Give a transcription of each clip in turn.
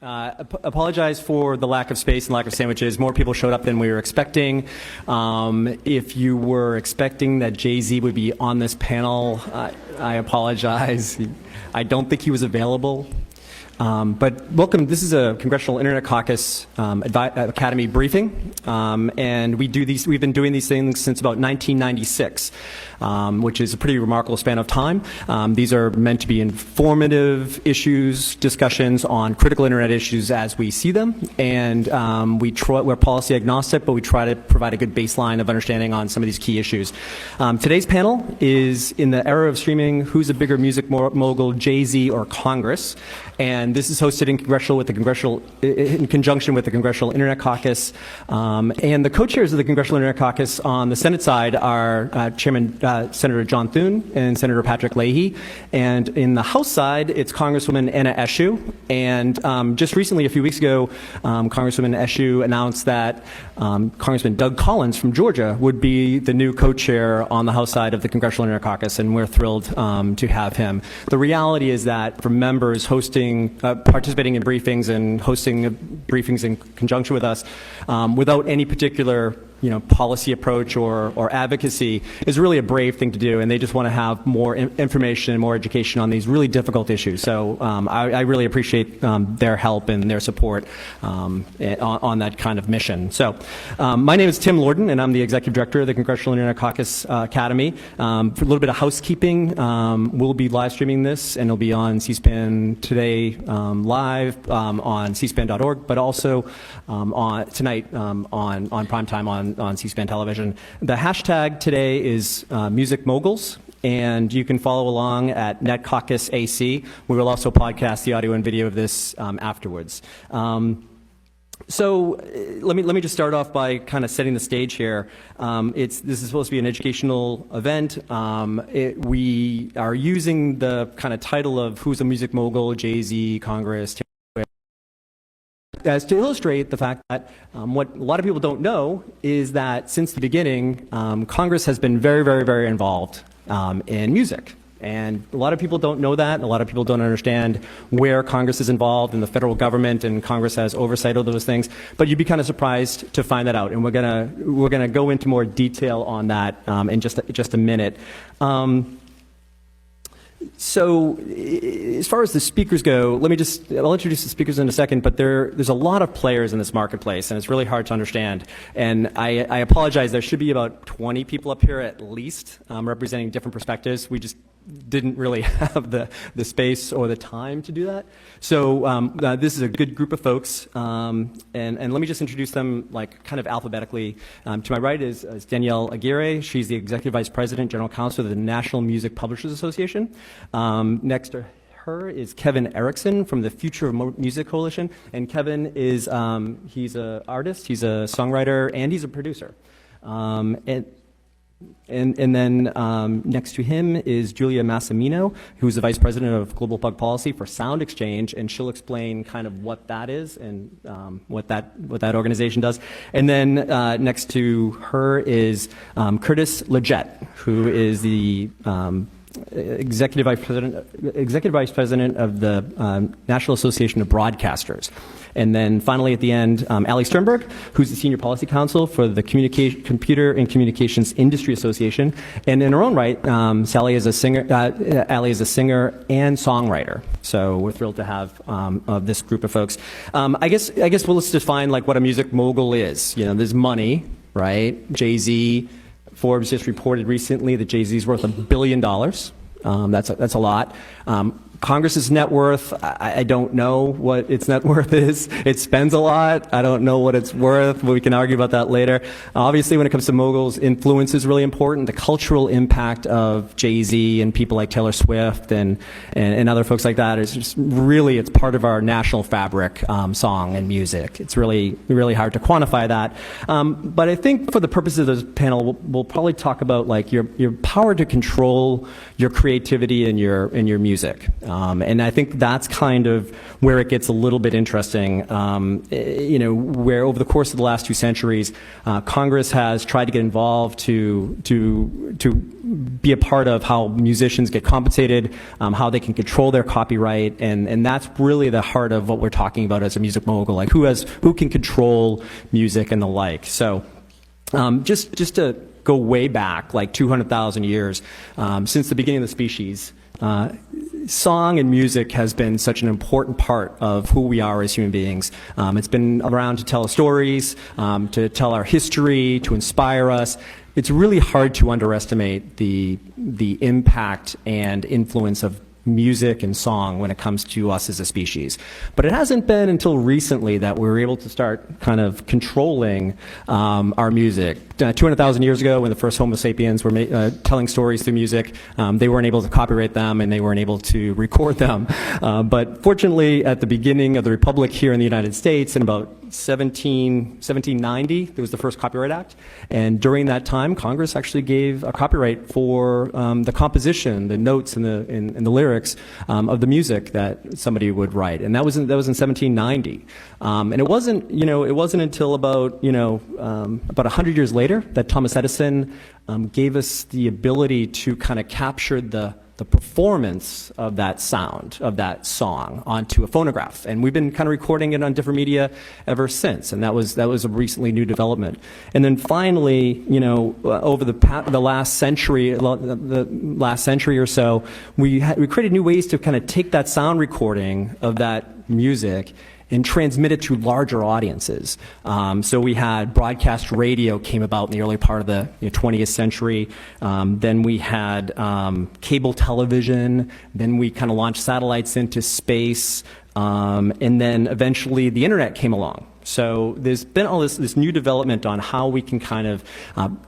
Apologize for the lack of space and lack of sandwiches. More people showed up than we were expecting. If you were expecting that Jay-Z would be on this panel, I apologize. I don't think he was available. But welcome. This is a Congressional Internet Caucus Academy briefing, and we've been doing these things since about 1996, which is a pretty remarkable span of time. These are meant to be informative discussions on critical internet issues as we see them, and we're policy agnostic, but we try to provide a good baseline of understanding on some of these key issues. Today's panel is, in the era of streaming, who's a bigger music mogul, Jay-Z or Congress? And this is hosted in conjunction with the Congressional Internet Caucus. And the co-chairs of the Congressional Internet Caucus on the Senate side are Chairman Senator John Thune and Senator Patrick Leahy. And in the House side, it's Congresswoman Anna Eshoo. And just recently, a few weeks ago, Congresswoman Eshoo announced that Congressman Doug Collins from Georgia would be the new co-chair on the House side of the Congressional Internet Caucus, and we're thrilled to have him. The reality is that for members participating in briefings and hosting briefings in conjunction with us, without any particular policy approach or advocacy is really a brave thing to do, and they just want to have more information and more education on these really difficult issues. So I really appreciate their help and their support on that kind of mission. So my name is Tim Lorden, and I'm the Executive Director of the Congressional Internet Caucus Academy. For a little bit of housekeeping, we'll be live streaming this, and it'll be on C-SPAN today live on cspan.org, but also tonight on primetime on C-SPAN television. The hashtag today is Music Moguls, and you can follow along at NetCaucusAC. We will also podcast the audio and video of this afterwards. So let me just start off by kind of setting the stage here. This is supposed to be an educational event. We are using the kind of title of Who's a Music Mogul, Jay-Z, Congress, as to illustrate the fact that what a lot of people don't know is that since the beginning, Congress has been very, very, very involved in music. And a lot of people don't know that, and a lot of people don't understand where Congress is involved in the federal government, and Congress has oversight of those things. But you'd be kind of surprised to find that out, and we're gonna go into more detail on that in just a minute. So as far as the speakers go, I'll introduce the speakers in a second, but there's a lot of players in this marketplace, and it's really hard to understand. And I apologize, there should be about 20 people up here at least representing different perspectives. We just didn't really have the space or the time to do that. So this is a good group of folks, and let me just introduce them like kind of alphabetically. To my right is Danielle Aguirre. She's the Executive Vice President, General Counsel of the National Music Publishers Association. Next to her is Kevin Erickson from the Future of Music Coalition, and Kevin is he's an artist, he's a songwriter, and he's a producer. And then next to him is Julia Massimino, who's the Vice President of Global Public Policy for SoundExchange, and she'll explain kind of what that is and what that organization does. And then next to her is Curtis LeGeyt, who is the Executive Vice President of the National Association of Broadcasters. And then finally at the end, Ali Sternberg, who's the Senior Policy Counsel for the Computer and Communications Industry Association. And in her own right, Ali is a singer and songwriter. So we're thrilled to have this group of folks. I guess let's define like what a music mogul is. There's money, right? Jay-Z. Forbes just reported recently that Jay-Z's worth $1 billion. That's a lot. Congress's net worth, I don't know what its net worth is. It spends a lot. I don't know what it's worth, but we can argue about that later. Obviously, when it comes to moguls, influence is really important. The cultural impact of Jay-Z and people like Taylor Swift and other folks like that is just really, it's part of our national fabric, song and music. It's really, really hard to quantify that. But I think for the purposes of this panel, we'll probably talk about like your power to control your creativity and your music. And I think that's kind of where it gets a little bit interesting, where over the course of the last 2 centuries, Congress has tried to get involved to be a part of how musicians get compensated, how they can control their copyright, and that's really the heart of what we're talking about as a music mogul, like who can control music and the like. So just to go way back, like 200,000 years, since the beginning of the species, song and music has been such an important part of who we are as human beings. It's been around to tell stories, to tell our history, to inspire us. It's really hard to underestimate the impact and influence of music and song when it comes to us as a species. But it hasn't been until recently that we were able to start kind of controlling our music. 200,000 years ago, when the first Homo sapiens were telling stories through music, they weren't able to copyright them and they weren't able to record them. But fortunately, at the beginning of the Republic here in the United States, in about 1790, there was the first Copyright Act. And during that time, Congress actually gave a copyright for the composition, the notes, and the lyrics of the music that somebody would write. And that was in 1790. And it wasn't until about 100 years later that Thomas Edison gave us the ability to kind of capture the performance of that sound, of that song, onto a phonograph. And we've been kind of recording it on different media ever since, and that was a recently new development. And then finally, over the last century or so, we created new ways to kind of take that sound recording of that music and transmit it to larger audiences. So we had broadcast radio came about in the early part of the 20th century. Then we had cable television. Then we kind of launched satellites into space. And then eventually the internet came along. So there's been all this new development on how we can kind of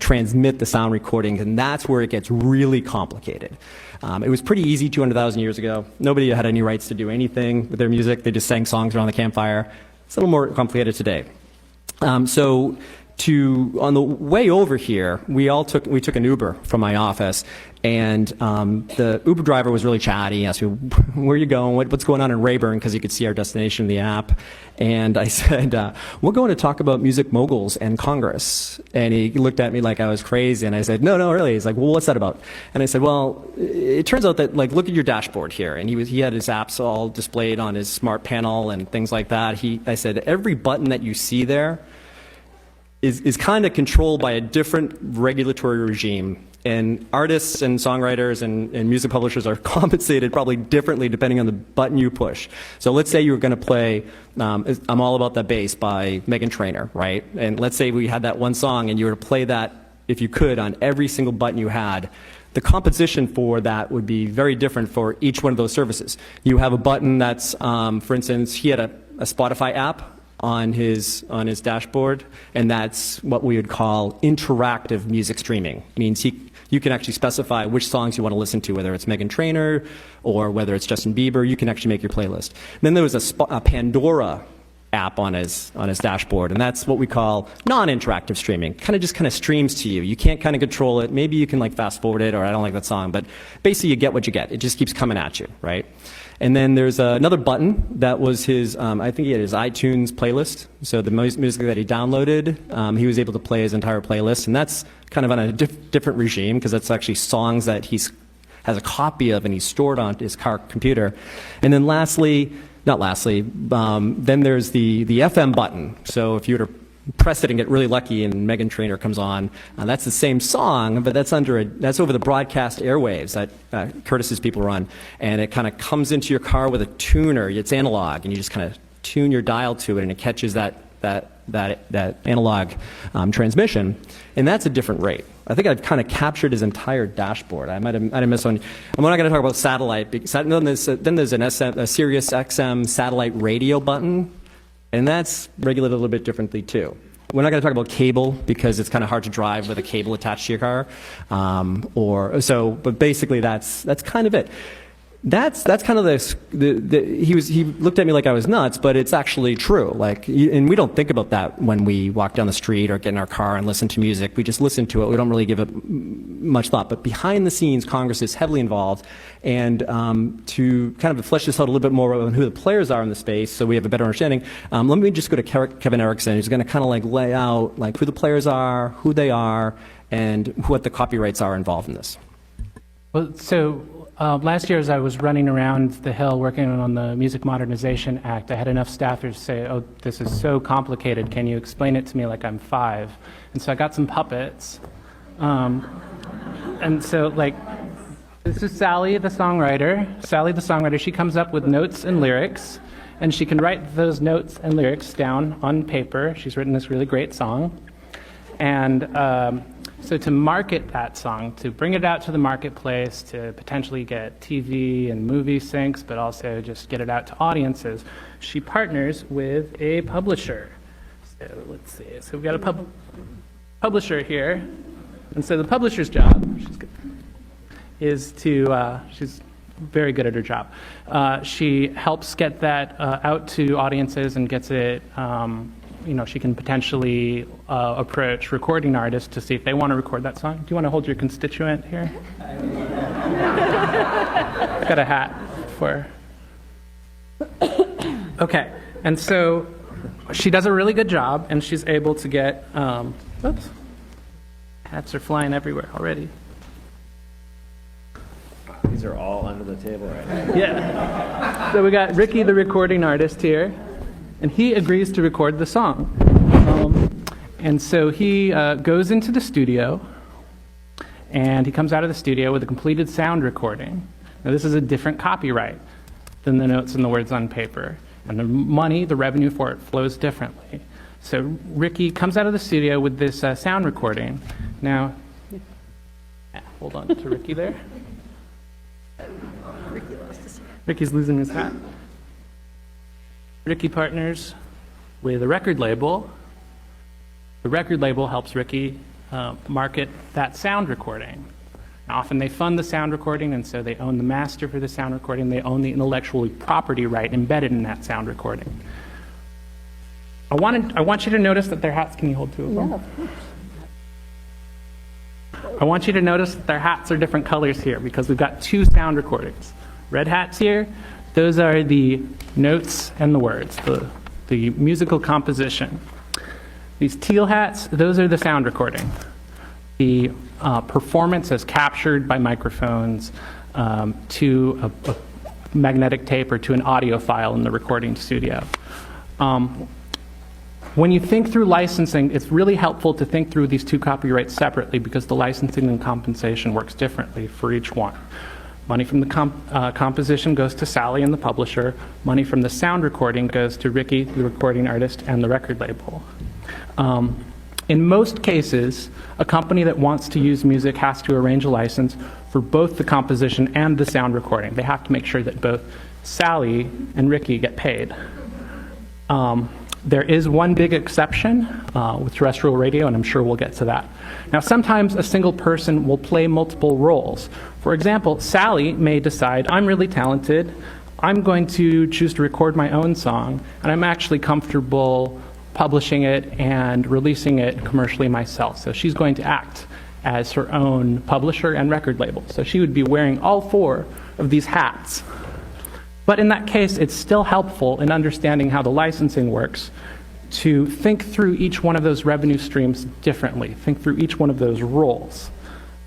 transmit the sound recordings, and that's where it gets really complicated. It was pretty easy 200,000 years ago. Nobody had any rights to do anything with their music. They just sang songs around the campfire. It's a little more complicated today. On the way over here, we took an Uber from my office, and the Uber driver was really chatty. He asked me, "Where are you going? What's going on in Rayburn?" Because you could see our destination in the app. And I said, "We're going to talk about music moguls and Congress." And he looked at me like I was crazy, and I said, "No, really." He's like, "Well, what's that about?" And I said, "Well, it turns out that, like, look at your dashboard here." And he had his apps all displayed on his smart panel and things like that. I said, "Every button that you see there is kind of controlled by a different regulatory regime. And artists and songwriters and music publishers are compensated probably differently depending on the button you push. So let's say you were going to play I'm All About That Bass by Meghan Trainor, right? And let's say we had that one song and you were to play that, if you could, on every single button you had. The composition for that would be very different for each one of those services. You have a button that's, for instance, he had a Spotify app on his dashboard, and that's what we would call interactive music streaming. It means you can actually specify which songs you want to listen to, whether it's Meghan Trainor or whether it's Justin Bieber. You can actually make your playlist. Then there was a Pandora app on his dashboard, and that's what we call non-interactive streaming. Kind of streams to you. You can't kind of control it. Maybe you can like fast forward it, or I don't like that song, but basically you get what you get. It just keeps coming at you, right? And then there's another button that was his, I think he had his iTunes playlist. So the music that he downloaded, he was able to play his entire playlist. And that's kind of on a different regime, because that's actually songs that has a copy of and he's stored on his car computer. And then then there's the FM button. So if you were to press it and get really lucky and Meghan Trainor comes on, that's the same song, but that's over the broadcast airwaves that Curtis's people run, and it kind of comes into your car with a tuner. It's analog, and you just kind of tune your dial to it, and it catches that analog transmission, and that's a different rate. I think I've kind of captured his entire dashboard. I might have missed one. I'm not going to talk about satellite. Then there's a Sirius XM satellite radio button, and that's regulated a little bit differently too. We're not going to talk about cable because it's kind of hard to drive with a cable attached to your car, but basically that's kind of it. That's kind of he looked at me like I was nuts, but it's actually true. Like, and we don't think about that when we walk down the street or get in our car and listen to music. We just listen to it. We don't really give it much thought. But behind the scenes, Congress is heavily involved. And to kind of flesh this out a little bit more on who the players are in the space, so we have a better understanding, let me just go to Kevin Erickson, who's going to kind of like lay out like who the players are, who they are, and what the copyrights are involved in this. Well, so last year as I was running around the Hill working on the Music Modernization Act, I had enough staffers say, oh, this is so complicated, can you explain it to me like I'm 5? And so I got some puppets. And so like, this is Sally, the songwriter. Sally, the songwriter, she comes up with notes and lyrics, and she can write those notes and lyrics down on paper. She's written this really great song. And so to market that song, to bring it out to the marketplace, to potentially get TV and movie syncs, but also just get it out to audiences, she partners with a publisher. So let's see. So we've got a publisher here. And so the publisher's job is to, she's very good at her job. She helps get that out to audiences and gets it, she can potentially approach recording artists to see if they want to record that song. Do you want to hold your constituent here? I've got a hat for her. Okay, and so she does a really good job, and she's able to get, oops, hats are flying everywhere already. These are all under the table right now. Yeah. So we got Ricky, the recording artist here, and he agrees to record the song. And so he goes into the studio, and he comes out of the studio with a completed sound recording. Now this is a different copyright than the notes and the words on paper. And the money, the revenue for it, flows differently. So Ricky comes out of the studio with this sound recording. Now, hold on to Ricky there. Ricky's losing his hat. Ricky partners with a record label. The record label helps Ricky market that sound recording. Now, often they fund the sound recording, and so they own the master for the sound recording. They own the intellectual property right embedded in that sound recording. I want you to notice that their hats, can you hold two of them? Yeah, of course. I want you to notice that their hats are different colors here because we've got two sound recordings. Red hats here, those are the notes and the words, the musical composition. These teal hats, those are the sound recording. The performance is captured by microphones to a magnetic tape or to an audio file in the recording studio. When you think through licensing, it's really helpful to think through these two copyrights separately because the licensing and compensation works differently for each one. Money from the composition goes to Sally and the publisher. Money from the sound recording goes to Ricky, the recording artist, and the record label. In most cases, a company that wants to use music has to arrange a license for both the composition and the sound recording. They have to make sure that both Sally and Ricky get paid. There is one big exception with terrestrial radio, and I'm sure we'll get to that. Now, sometimes a single person will play multiple roles. For example, Sally may decide, I'm really talented, I'm going to choose to record my own song, and I'm actually comfortable publishing it and releasing it commercially myself. So she's going to act as her own publisher and record label. So she would be wearing all four of these hats. But in that case, it's still helpful in understanding how the licensing works to think through each one of those revenue streams differently, think through each one of those roles.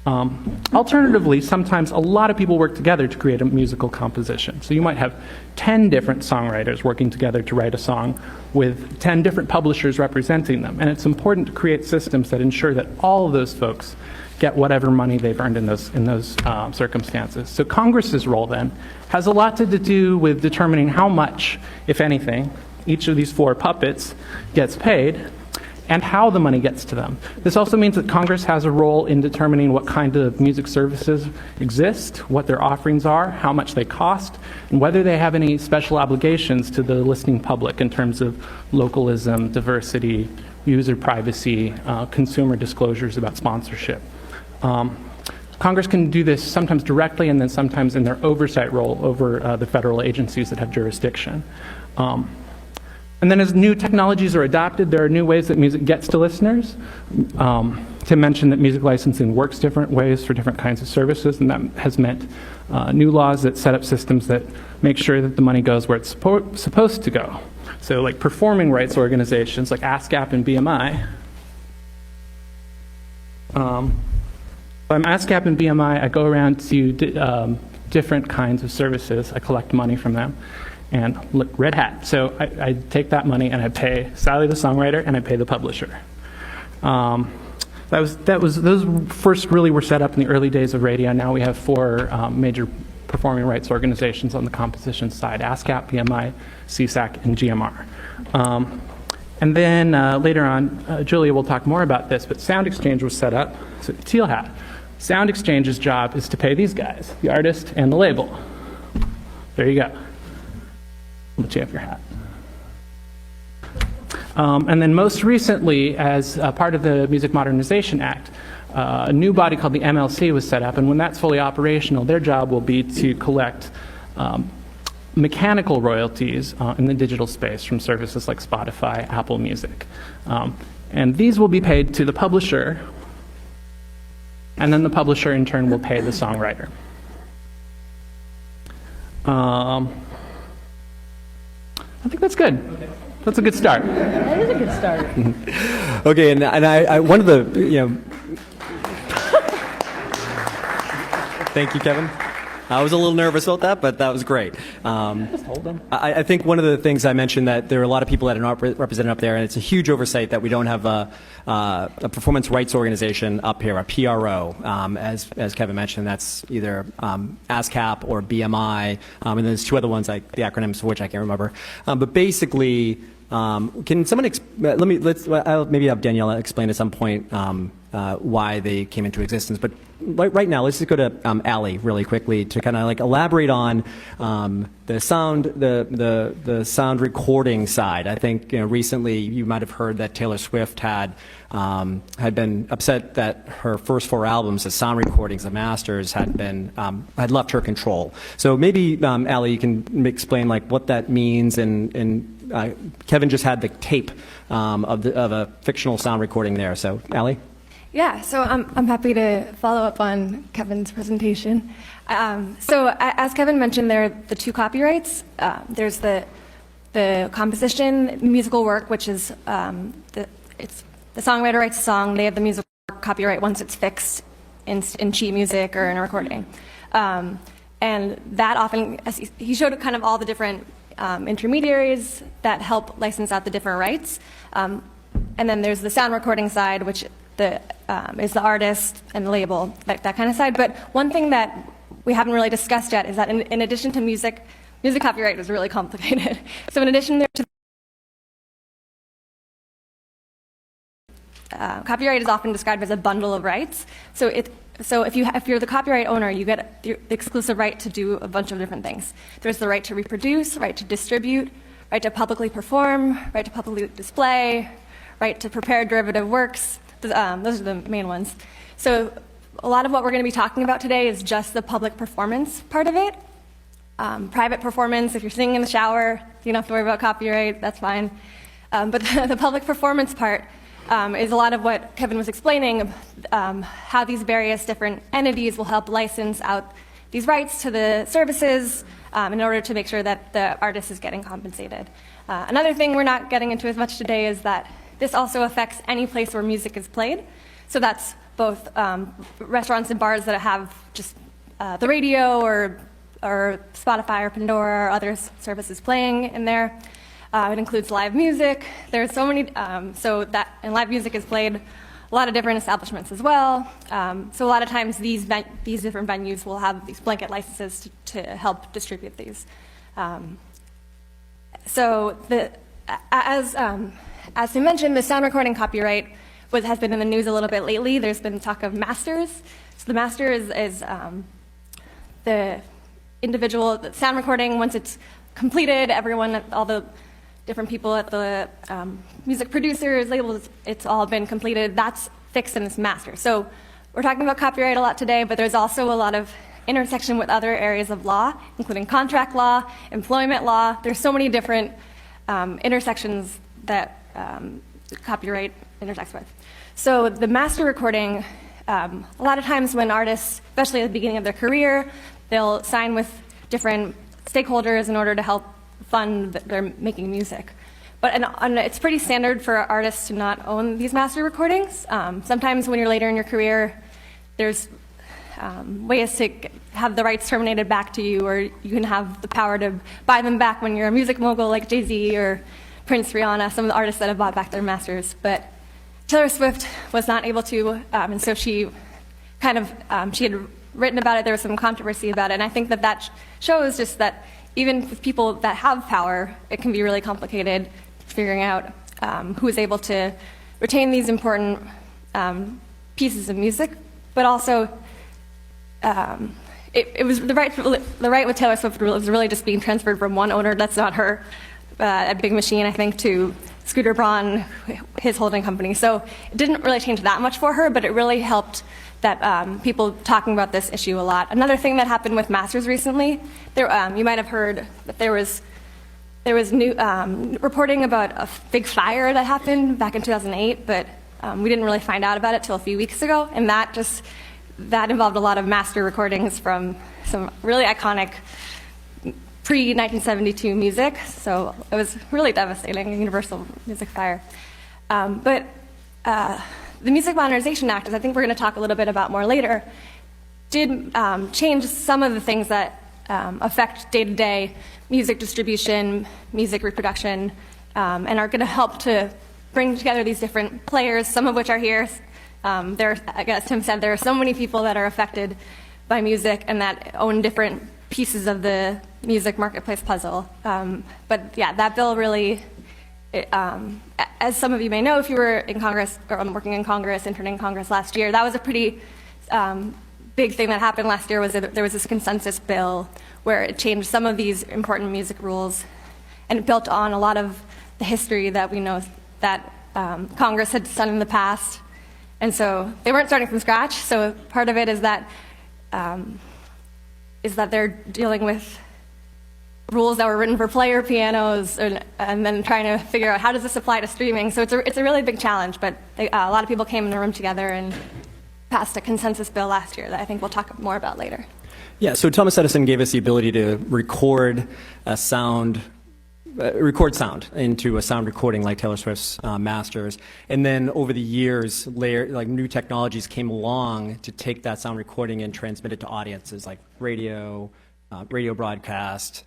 Alternatively, sometimes a lot of people work together to create a musical composition. So you might have 10 different songwriters working together to write a song with 10 different publishers representing them. And it's important to create systems that ensure that all of those folks get whatever money they've earned in those circumstances. So Congress's role then has a lot to do with determining how much, if anything, each of these four puppets gets paid and how the money gets to them. This also means that Congress has a role in determining what kind of music services exist, what their offerings are, how much they cost, and whether they have any special obligations to the listening public in terms of localism, diversity, user privacy, consumer disclosures about sponsorship. Congress can do this sometimes directly and then sometimes in their oversight role over the federal agencies that have jurisdiction. And then as new technologies are adopted, there are new ways that music gets to listeners. Tim mentioned that music licensing works different ways for different kinds of services, and that has meant new laws that set up systems that make sure that the money goes where it's supposed to go. So like performing rights organizations like ASCAP and BMI. I'm ASCAP and BMI, I go around to different kinds of services. I collect money from them. And look, red hat. So I take that money and I pay Sally the songwriter and I pay the publisher. Those first really were set up in the early days of radio. Now we have 4 major performing rights organizations on the composition side: ASCAP, BMI, CSAC, and GMR. And then later on, Julia will talk more about this, but SoundExchange was set up. So teal hat. SoundExchange's job is to pay these guys, the artist and the label. There you go. Let you have your hat. And then most recently, as part of the Music Modernization Act, a new body called the MLC was set up, and when that's fully operational, their job will be to collect mechanical royalties in the digital space from services like Spotify, Apple Music. And these will be paid to the publisher, and then the publisher in turn will pay the songwriter. I think that's good. Okay. That's a good start. That is a good start. Okay, and I one of the, thank you, Kevin. I was a little nervous about that, but that was great. Just hold them. I think one of the things I mentioned, that there are a lot of people that are not represented up there, and it's a huge oversight that we don't have a performance rights organization up here, a PRO. As Kevin mentioned, that's either ASCAP or BMI, and there's 2 other ones, like the acronyms for which I can't remember. But basically, can someone I'll maybe have Danielle explain at some point why they came into existence. But right now, let's just go to Ali really quickly to kind of like elaborate on the sound recording side. I think recently you might have heard that Taylor Swift had been upset that her first 4 albums, the sound recordings, the masters, had left her control. So maybe Ali, you can explain like what that means, and Kevin just had the tape of a fictional sound recording there. So Ali. Yeah, so I'm happy to follow up on Kevin's presentation. So as Kevin mentioned, there are the 2 copyrights. There's the composition musical work, which is it's the songwriter writes a song. They have the musical work copyright once it's fixed in sheet music or in a recording. And that often, as he showed kind of all the different intermediaries that help license out the different rights. And then there's the sound recording side, which is the artist and the label, that kind of side. But one thing that we haven't really discussed yet is that in addition to music copyright is really complicated. So in addition to copyright is often described as a bundle of rights. So if you're the copyright owner, you get the exclusive right to do a bunch of different things. There's the right to reproduce, right to distribute, right to publicly perform, right to publicly display, right to prepare derivative works. Those are the main ones. So a lot of what we're going to be talking about today is just the public performance part of it. Private performance, if you're singing in the shower, you don't have to worry about copyright, that's fine. But the public performance part is a lot of what Kevin was explaining, how these various different entities will help license out these rights to the services in order to make sure that the artist is getting compensated. Another thing we're not getting into as much today is that this also affects any place where music is played. So that's both restaurants and bars that have just the radio or Spotify or Pandora or other services playing in there. It includes live music. There's so many, and live music is played a lot of different establishments as well. So a lot of times these different venues will have these blanket licenses to help distribute these. As we mentioned, the sound recording copyright has been in the news a little bit lately. There's been talk of masters. So the master is the individual the sound recording. Once it's completed, all the different people at the music producers, labels, it's all been completed. That's fixed in this master. So we're talking about copyright a lot today, but there's also a lot of intersection with other areas of law, including contract law, employment law. There's so many different intersections that copyright intersects with. So the master recording, a lot of times when artists, especially at the beginning of their career, they'll sign with different stakeholders in order to help fund their making music. But and it's pretty standard for artists to not own these master recordings. Sometimes when you're later in your career, there's ways to have the rights terminated back to you, or you can have the power to buy them back when you're a music mogul like Jay-Z or Prince, Rihanna, some of the artists that have bought back their masters. But Taylor Swift was not able to, and so she kind of, she had written about it, there was some controversy about it, and I think that that shows just that even with people that have power, it can be really complicated figuring out who is able to retain these important pieces of music, but also it was the right with Taylor Swift was really just being transferred from one owner that's not her, a Big Machine, I think, to Scooter Braun, his holding company. So it didn't really change that much for her, but it really helped that people talking about this issue a lot. Another thing that happened with masters recently, you might have heard that there was new reporting about a big fire that happened back in 2008, but we didn't really find out about it till a few weeks ago, and that involved a lot of master recordings from some really iconic pre-1972 music, so it was really devastating, a universal music fire. But the Music Modernization Act, as I think we're going to talk a little bit about more later, did change some of the things that affect day-to-day music distribution, music reproduction, and are going to help to bring together these different players, some of which are here. As Tim said, there are so many people that are affected by music and that own different pieces of the music marketplace puzzle. But yeah, that bill really, as some of you may know, if you were in Congress or working in Congress, interning in Congress last year, that was a pretty big thing that happened last year. Was that there was this consensus bill where it changed some of these important music rules, and it built on a lot of the history that we know that Congress had done in the past. And so they weren't starting from scratch. So part of it is that they're dealing with rules that were written for player pianos, and then trying to figure out how does this apply to streaming. So it's a really big challenge. But a lot of people came in the room together and passed a consensus bill last year that I think we'll talk more about later. Yeah. So Thomas Edison gave us the ability to record sound into a sound recording like Taylor Swift's masters, and then over the years, new technologies came along to take that sound recording and transmit it to audiences like radio broadcast,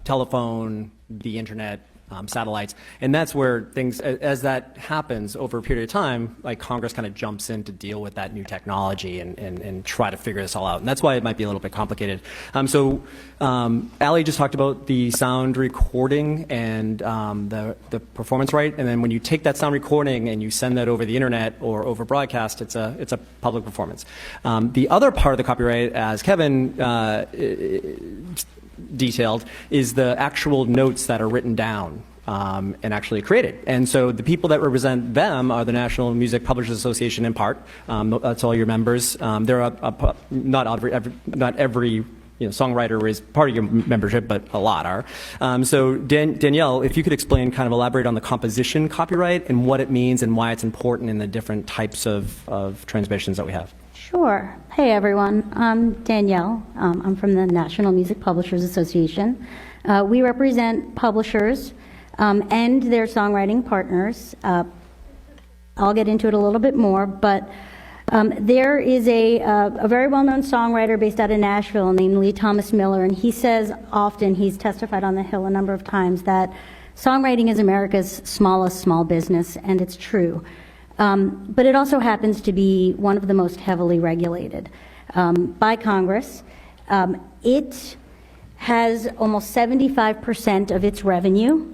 telephone, the internet, satellites, and that's where things, as that happens over a period of time, like Congress kind of jumps in to deal with that new technology and try to figure this all out, and that's why it might be a little bit complicated. So Ali just talked about the sound recording and the performance right, and then when you take that sound recording and you send that over the internet or over broadcast, it's a public performance. The other part of the copyright, as Kevin detailed, is the actual notes that are written down and actually created. And so the people that represent them are the National Music Publishers Association in part. That's all your members. Not every songwriter is part of your membership, but a lot are. So Danielle, if you could explain, kind of elaborate on the composition copyright and what it means and why it's important in the different types of transmissions that we have. Sure. Hey, everyone. I'm Danielle. I'm from the National Music Publishers Association. We represent publishers and their songwriting partners. I'll get into it a little bit more, but there is a very well-known songwriter based out of Nashville named Lee Thomas Miller, and he says often, he's testified on the Hill a number of times, that songwriting is America's smallest small business, and it's true. But it also happens to be one of the most heavily regulated by Congress. It has almost 75% of its revenue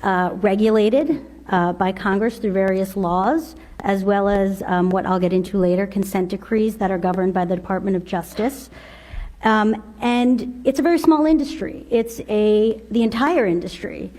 regulated by Congress through various laws, as well as what I'll get into later, consent decrees that are governed by the Department of Justice. And it's a very small industry. The entire industry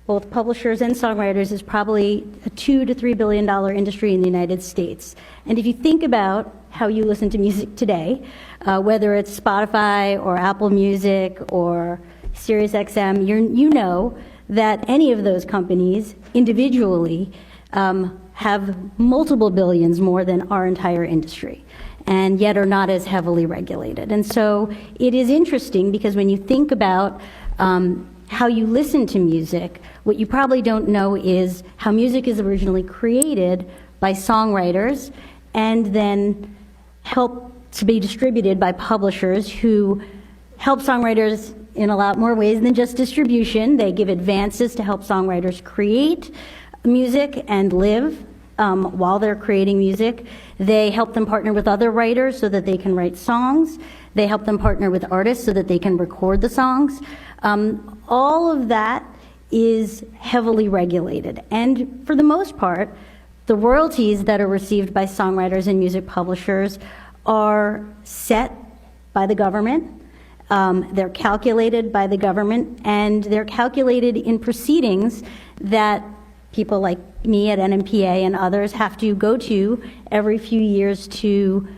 both publishers and songwriters, is probably a $2 to $3 billion industry in the United States. And if you think about how you listen to music today, whether it's Spotify or Apple Music or SiriusXM, you know that any of those companies individually have multiple billions more than our entire industry, and yet are not as heavily regulated. And so it is interesting because when you think about how you listen to music, what you probably don't know is how music is originally created by songwriters and then help to be distributed by publishers who help songwriters in a lot more ways than just distribution. They give advances to help songwriters create music and live while they're creating music. They help them partner with other writers so that they can write songs. They help them partner with artists so that they can record the songs. All of that is heavily regulated. And for the most part, the royalties that are received by songwriters and music publishers are set by the government. They're calculated by the government, and they're calculated in proceedings that people like me at NMPA and others have to go to every few years to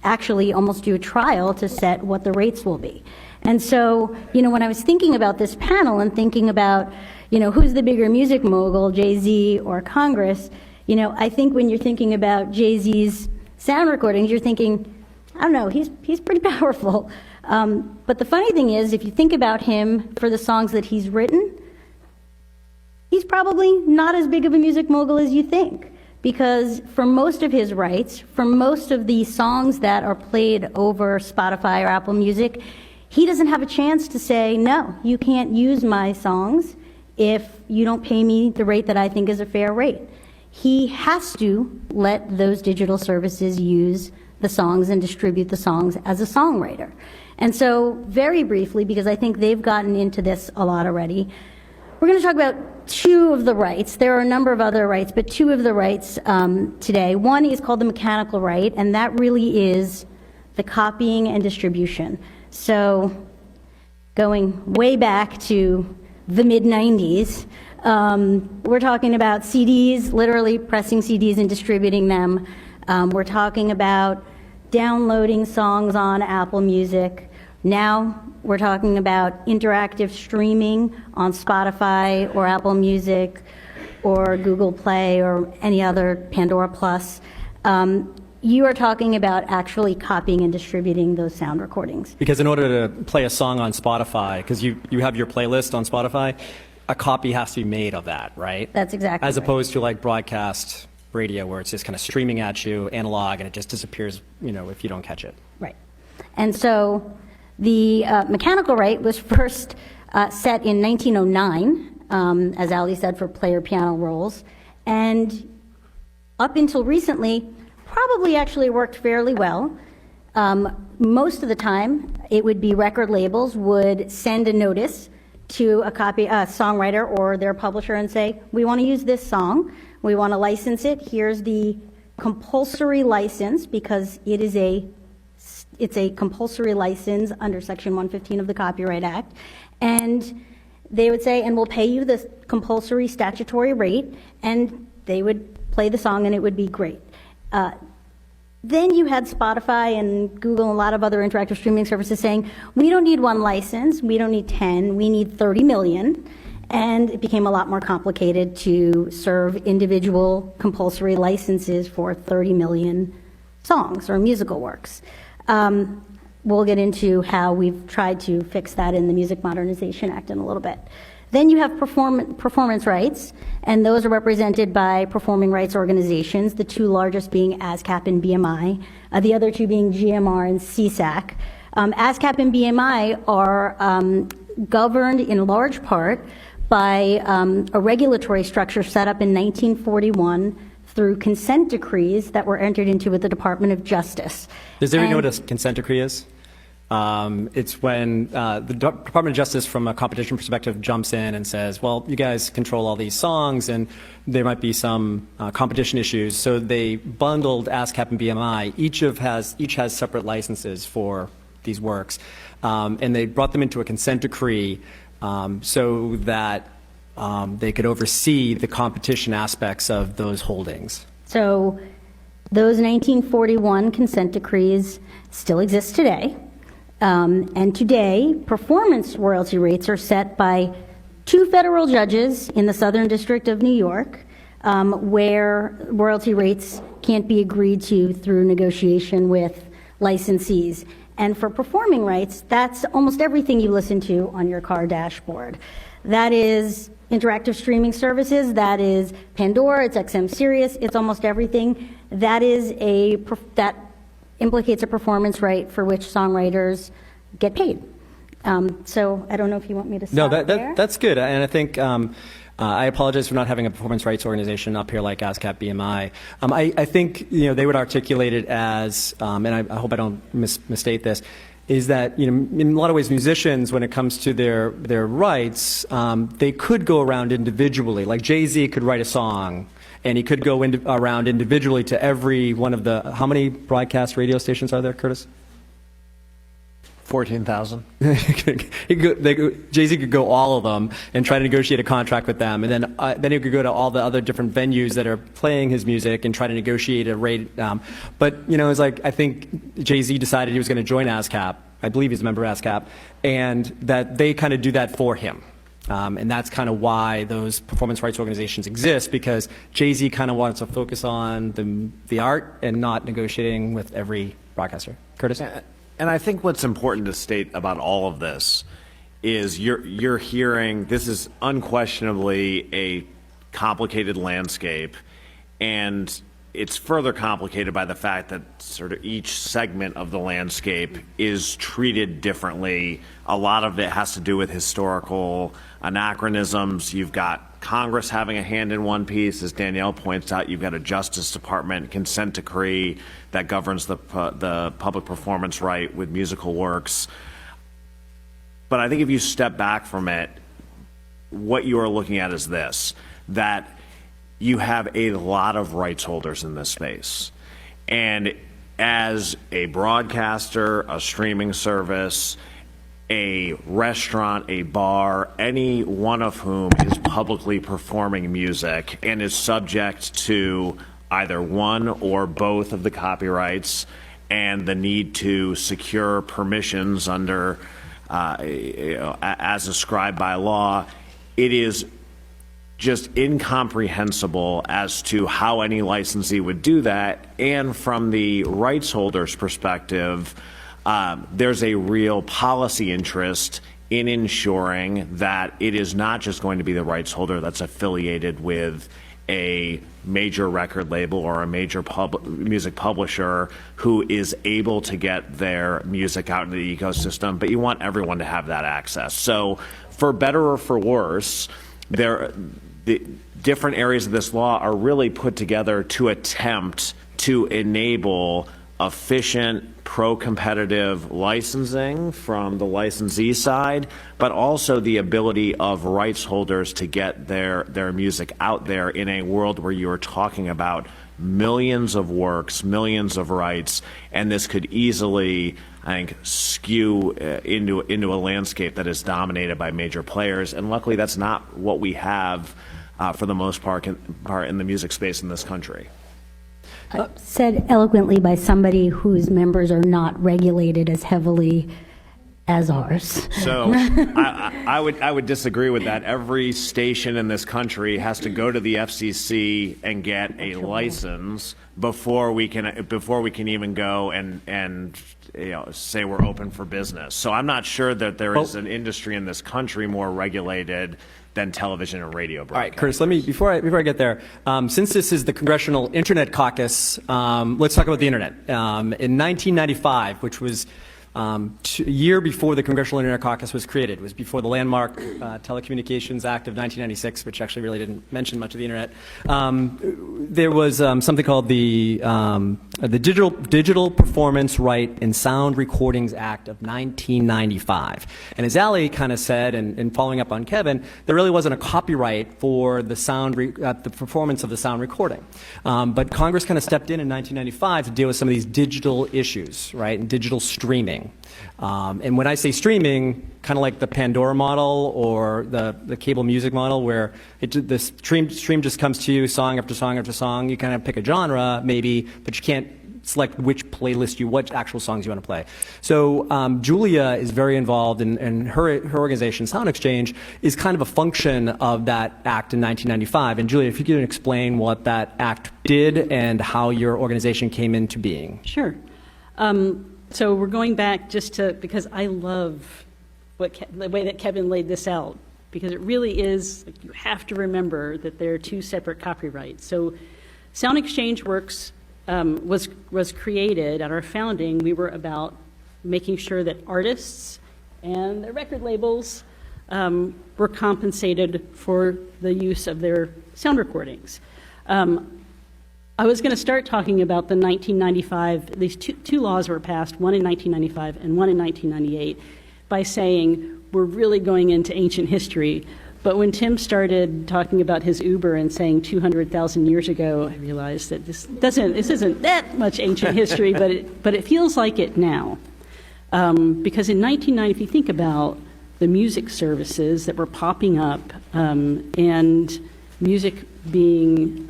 actually almost do a trial to set what the rates will be. And so, when I was thinking about this panel and thinking about, who's the bigger music mogul, Jay-Z or Congress, I think when you're thinking about Jay-Z's sound recordings, you're thinking, I don't know, he's pretty powerful. But the funny thing is, if you think about him for the songs that he's written, he's probably not as big of a music mogul as you think. Because for most of his rights, for most of the songs that are played over Spotify or Apple Music, he doesn't have a chance to say, no, you can't use my songs if you don't pay me the rate that I think is a fair rate. He has to let those digital services use the songs and distribute the songs as a songwriter. And so, very briefly, because I think they've gotten into this a lot already, we're going to talk about two of the rights. There are a number of other rights, but two of the rights today. One is called the mechanical right, and that really is the copying and distribution. So, going way back to the mid-90s, we're talking about CDs, literally pressing CDs and distributing them. We're talking about downloading songs on Apple Music. Now we're talking about interactive streaming on Spotify or Apple Music or Google Play or any other Pandora Plus. You are talking about actually copying and distributing those sound recordings. Because in order to play a song on Spotify, because you have your playlist on Spotify, a copy has to be made of that, right? That's exactly As right. opposed to like broadcast radio where it's just kind of streaming at you, analog, and it just disappears, if you don't catch it. Right. And so the mechanical right was first set in 1909, as Ali said, for player piano rolls. And up until recently, probably actually worked fairly well. Most of the time, it would be record labels would send a notice to a songwriter or their publisher and say, we want to use this song, we want to license it, here's the compulsory license, because it's a compulsory license under Section 115 of the Copyright Act, and they would say, and we'll pay you the compulsory statutory rate, and they would play the song and it would be great. Then you had Spotify and Google and a lot of other interactive streaming services saying, we don't need one license, we don't need 10, we need 30 million. And it became a lot more complicated to serve individual compulsory licenses for 30 million songs or musical works. We'll get into how we've tried to fix that in the Music Modernization Act in a little bit. Then you have performance rights, and those are represented by performing rights organizations, the two largest being ASCAP and BMI, the other two being GMR and CSAC. ASCAP and BMI are governed in large part by a regulatory structure set up in 1941 through consent decrees that were entered into with the Department of Justice. Does everyone know what a consent decree is? It's when the Department of Justice, from a competition perspective, jumps in and says, well, you guys control all these songs, and there might be some competition issues. So they bundled ASCAP and BMI. Each has separate licenses for these works. And they brought them into a consent decree so that they could oversee the competition aspects of those holdings. So those 1941 consent decrees still exist today. And today, performance royalty rates are set by 2 federal judges in the Southern District of New York, where royalty rates can't be agreed to through negotiation with licensees. And for performing rights, that's almost everything you listen to on your car dashboard. That is interactive streaming services, that is Pandora, it's XM Sirius, it's almost everything. That implicates a performance right for which songwriters get paid. So I don't know if you want me to stop there. That's good. And I think I apologize for not having a performance rights organization up here like ASCAP BMI. I think they would articulate it as, and I hope I don't misstate this, is that in a lot of ways musicians, when it comes to their rights, they could go around individually. Like Jay-Z could write a song, and he could go around individually to every one of the, how many broadcast radio stations are there, Curtis? 14,000. Jay-Z could go all of them and try to negotiate a contract with them, and then he could go to all the other different venues that are playing his music and try to negotiate a rate. But it's like, I think Jay-Z decided he was going to join ASCAP. I believe he's a member of ASCAP, and that they kind of do that for him. And that's kind of why those performance rights organizations exist, because Jay-Z kind of wants to focus on the art and not negotiating with every broadcaster. Curtis? And I think what's important to state about all of this is you're hearing this is unquestionably a complicated landscape, and it's further complicated by the fact that sort of each segment of the landscape is treated differently. A lot of it has to do with historical anachronisms. You've got Congress having a hand in one piece, as Danielle points out. You've got a Justice Department consent decree that governs the public performance right with musical works. But I think if you step back from it, what you are looking at is this, that you have a lot of rights holders in this space. And as a broadcaster, a streaming service, a restaurant, a bar, any one of whom is publicly performing music and is subject to either one or both of the copyrights and the need to secure permissions under, as ascribed by law, it is just incomprehensible as to how any licensee would do that. And from the rights holder's perspective, there's a real policy interest in ensuring that it is not just going to be the rights holder that's affiliated with a major record label or a major music publisher who is able to get their music out into the ecosystem, but you want everyone to have that access. So for better or for worse, the different areas of this law are really put together to attempt to enable efficient, pro-competitive licensing from the licensee side, but also the ability of rights holders to get their music out there in a world where you're talking about millions of works, millions of rights, and this could easily, I think, skew into a landscape that is dominated by major players. And luckily, that's not what we have for the most part in the music space in this country. Said eloquently by somebody whose members are not regulated as heavily as ours. So I would disagree with that. Every station in this country has to go to the FCC and get a license before we can even go and say we're open for business. So I'm not sure that there is an industry in this country more regulated than television and radio broadcast. All right, Curtis, let me, before I get there, since this is the Congressional Internet Caucus, let's talk about the Internet. In 1995, which was a year before the Congressional Internet Caucus was created, it was before the landmark Telecommunications Act of 1996, which actually really didn't mention much of the Internet. There was something called the Digital Performance Right in Sound Recordings Act of 1995. And as Ali kind of said, and following up on Kevin, there really wasn't a copyright for the the performance of the sound recording. But Congress kind of stepped in 1995 to deal with some of these digital issues, right, and digital streaming. streaming. And when I say streaming, kind of like the Pandora model or the cable music model, where the stream just comes to you song after song after song. You kind of pick a genre, maybe, but you can't select which playlist what actual songs you want to play. So Julia is very involved, and her organization, SoundExchange, is kind of a function of that act in 1995. And Julia, if you could explain what that act did and how your organization came into being. Sure. So we're going back because I love the way that Kevin laid this out, because it really is, you have to remember that there are two separate copyrights. So SoundExchange works was created at our founding. We were about making sure that artists and their record labels were compensated for the use of their sound recordings. I was going to start talking about the 1995, these two laws were passed, one in 1995 and one in 1998, by saying we're really going into ancient history. But when Tim started talking about his Uber and saying 200,000 years ago, I realized that this isn't that much ancient history, but it feels like it now. Because in 1990, if you think about the music services that were popping up and music being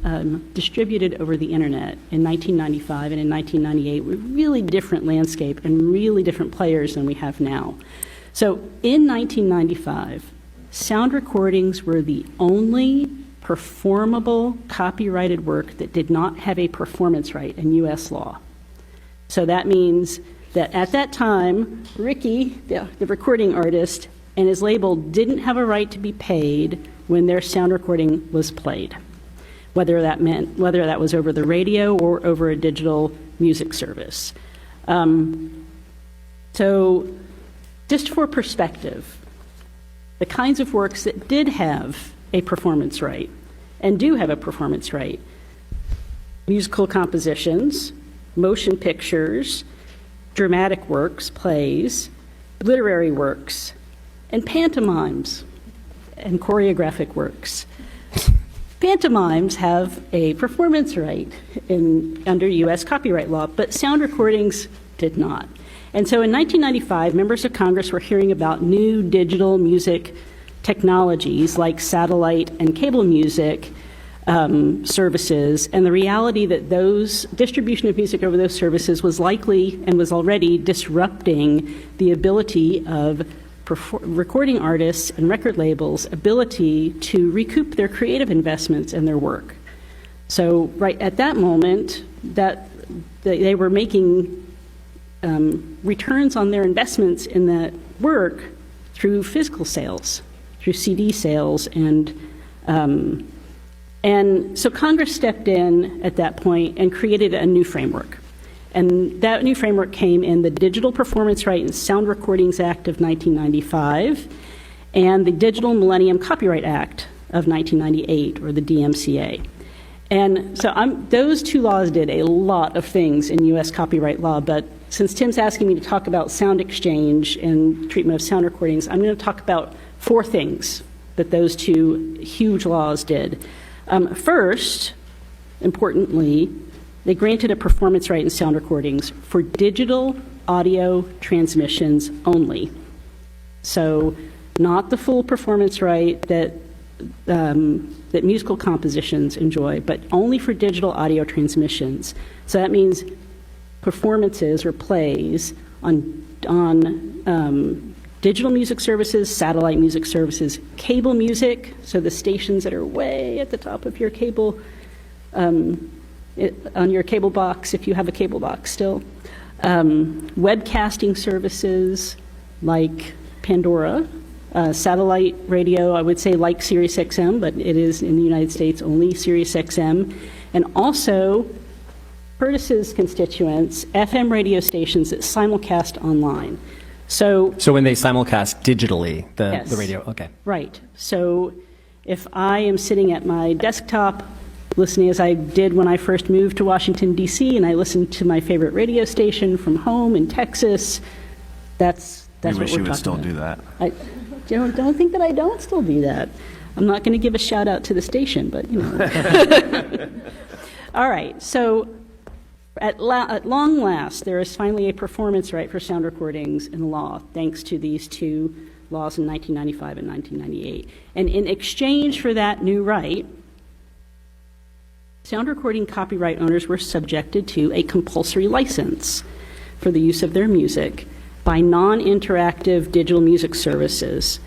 distributed over the internet in 1995 and in 1998 were really different landscape and really different players than we have now. So in 1995, sound recordings were the only performable copyrighted work that did not have a performance right in U.S. law. So that means that at that time, Ricky, the recording artist, and his label didn't have a right to be paid when their sound recording was played, whether that was over the radio or over a digital music service. So just for perspective, the kinds of works that did have a performance right and do have a performance right: musical compositions, motion pictures, dramatic works, plays, literary works, and pantomimes and choreographic works. Pantomimes have a performance right under U.S. copyright law, but sound recordings did not. And so in 1995, members of Congress were hearing about new digital music technologies like satellite and cable music services, and the reality that those distribution of music over those services was likely and was already disrupting the ability of recording artists and record labels' ability to recoup their creative investments and their work. So right at that moment, that they were making returns on their investments in that work through physical sales, through CD sales, and so Congress stepped in at that point and created a new framework. And that new framework came in the Digital Performance Right and Sound Recordings Act of 1995 and the Digital Millennium Copyright Act of 1998, or the DMCA. And so those two laws did a lot of things in U.S. copyright law, but since Tim's asking me to talk about SoundExchange and treatment of sound recordings, I'm going to talk about four things that those two huge laws did. First, importantly, they granted a performance right in sound recordings for digital audio transmissions only. So not the full performance right that musical compositions enjoy, but only for digital audio transmissions. So that means performances or plays on digital music services, satellite music services, cable music, so the stations that are way at the top of your cable, on your cable box, if you have a cable box still, webcasting services like Pandora, satellite radio, I would say like SiriusXM, but it is in the United States only SiriusXM, and also Curtis's constituents, FM radio stations that simulcast online. So when they simulcast digitally, yes, the radio, okay. Right. So if I am sitting at my desktop listening, as I did when I first moved to Washington, D.C., and I listened to my favorite radio station from home in Texas, that's what we're talking about. I wish you would still do that. I don't think that I don't still do that. I'm not going to give a shout out to the station, but you know. All right. So At long last, there is finally a performance right for sound recordings in the law, thanks to these two laws in 1995 and 1998. And in exchange for that new right, sound recording copyright owners were subjected to a compulsory license for the use of their music by non-interactive digital music services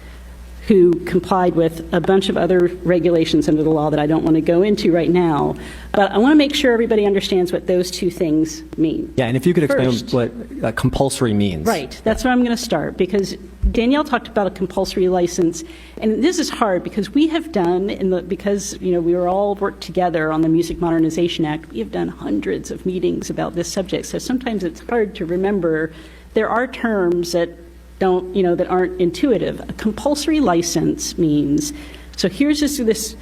who complied with a bunch of other regulations under the law that I don't want to go into right now. But I want to make sure everybody understands what those two things mean. Yeah, and if you could explain First, what compulsory means. Right, that's where I'm going to start, because Danielle talked about a compulsory license, and this is hard because we have done, because we were all worked together on the Music Modernization Act, we have done hundreds of meetings about this subject, so sometimes it's hard to remember. There are terms that that aren't intuitive. A compulsory license means, so here's this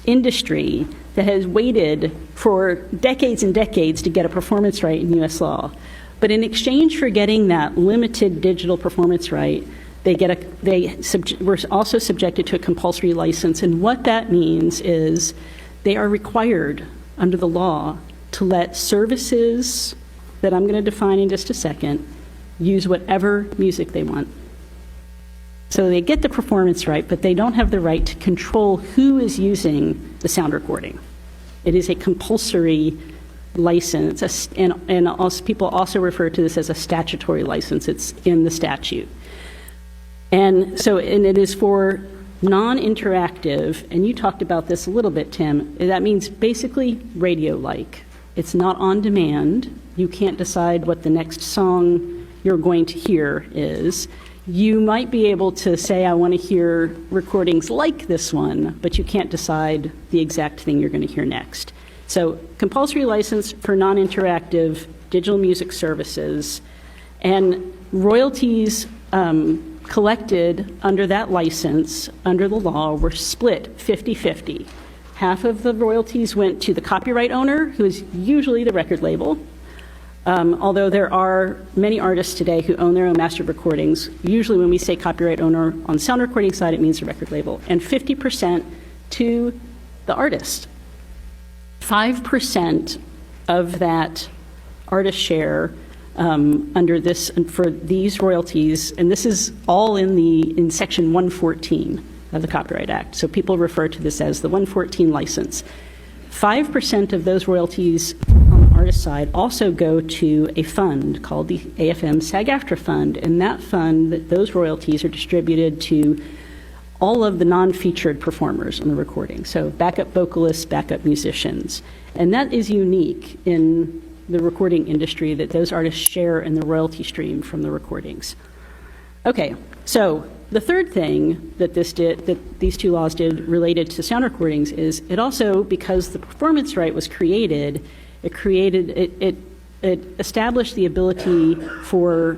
industry that has waited for decades and decades to get a performance right in U.S. law. But in exchange for getting that limited digital performance right, were also subjected to a compulsory license. And what that means is they are required under the law to let services that I'm going to define in just a second use whatever music they want. So they get the performance right, but they don't have the right to control who is using the sound recording. It is a compulsory license, and also, people also refer to this as a statutory license. It's in the statute. And it is for non-interactive, and you talked about this a little bit, Tim. That means basically radio-like. It's not on demand. You can't decide what the next song you're going to hear is. You might be able to say, I want to hear recordings like this one, but you can't decide the exact thing you're going to hear next. So compulsory license for non-interactive digital music services, and royalties collected under that license, under the law, were split 50-50. Half of the royalties went to the copyright owner, who is usually the record label, although there are many artists today who own their own master recordings. Usually when we say copyright owner on the sound recording side, it means the record label. And 50% to the artist. 5% of that artist share under this, for these royalties, and this is all in Section 114 of the Copyright Act. So people refer to this as the 114 license. 5% of those royalties on the artist side also go to a fund called the AFM SAG-AFTRA Fund, and that fund, those royalties are distributed to all of the non-featured performers on the recording, so backup vocalists, backup musicians. And that is unique in the recording industry, that those artists share in the royalty stream from the recordings. Okay, so the third thing that these two laws did related to sound recordings is it also, because the performance right was created, it established the ability for